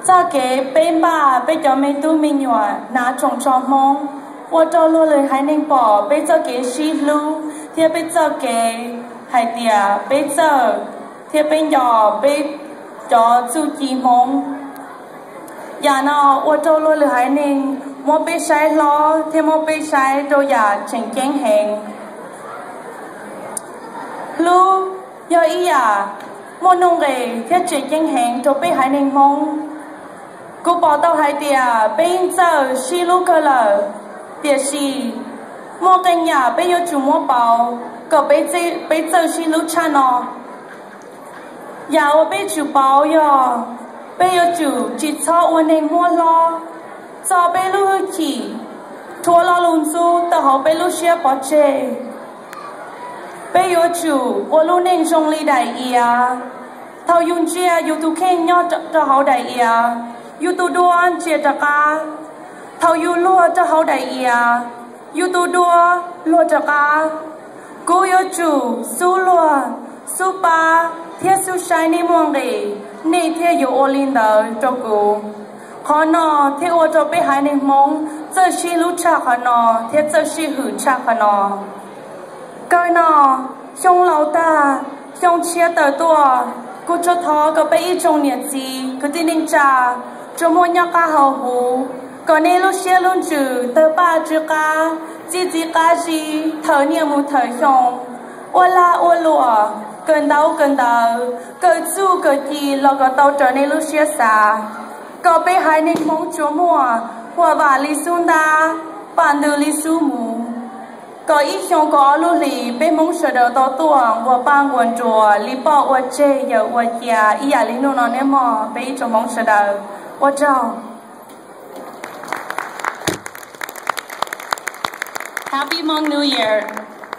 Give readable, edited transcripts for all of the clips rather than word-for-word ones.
Za kế bên bà bên cho mấy tu mình nhỏ ná trồng trò mong và cho lô lời hai nên bỏ bên cho kế xí lưu thì bên cho kế hai tìa bên cho thì bên nhỏ bên cho chú chi mong nhà nó và cho lô lời hai nên mua bên sai lo thì mua bên sai đồ nhà chỉnh chén hẹn lưu do ý à mua nông nghề thiết chỉnh chén hẹn cho bên hai nên mong cô bảo tao hai tia bên giờ xí lúc cơ là tia xí mua cái nhà bây giờ chủ mua bảo có bây giờ xí lúc cha nó nhà ở bây chủ bảo giờ bây giờ chủ chỉ cho ôn nên mua lo cho bây lúc chỉ thua lo luôn su tao học bây lúc xia bỏ chê bây giờ chủ ôn luôn nên trong ly đại ia thao yun chia yêu tu khen nhau cho họ đại ia yêu tu đua chia cho cả thầu yêu lúa cho hậu đại ia yêu tu đua lúa cho cả cô yêu chủ su lúa su ba thiết su sai ni muang gì ni thiết yêu olin đó cho cô khó nọ thiết ô cho bé hai ni mong giờ xí lú cha khó nọ thiết giờ xí hử cha khó nọ cái nọ trong lâu ta trong chia tờ tua cô cho thọ có bé trong nhiệt gì cứ tin định cha cho mua nhau cá hậu hú còn nên lúc xưa luôn chữ tớ ba chữ cá gì cá gì thở nhiều một thở xong ô la ô lụa cần đau cờ chu cờ gì lo có tàu trở nên lúc xưa xa có bé hai nên mong chúa mua hoa vả lý xuân đa bản đồ lý su mù có ít xong có lúc lì bé mong sợ đầu tàu tuồng và bang quần chùa lý bỏ và chê giờ và chia ý à lý nô nó ném mò bé ít trong mong sợ đầu Happy Hmong New Year!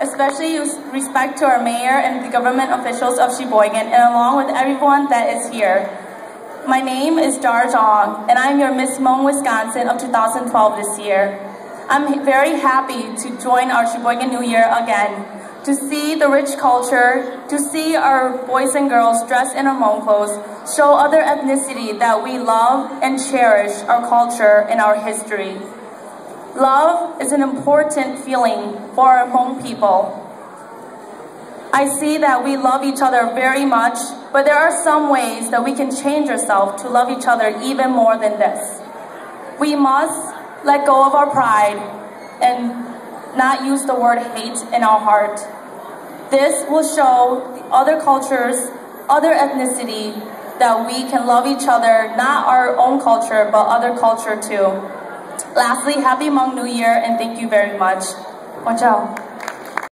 Especially respect to our mayor and the government officials of Sheboygan and along with everyone that is here. My name is Dar Zhang and I'm your Miss Hmong Wisconsin of 2012 this year. I'm very happy to join our Sheboygan New Year again, to see the rich culture, to see our boys and girls dressed in our Hmong clothes, show other ethnicity that we love and cherish our culture and our history. Love is an important feeling for our Hmong people. I see that we love each other very much, but there are some ways that we can change ourselves to love each other even more than this. We must let go of our pride and not use the word hate in our heart. This will show other cultures, other ethnicity, that we can love each other, not our own culture, but other culture too. Lastly, Happy Hmong New Year and thank you very much. Watch out.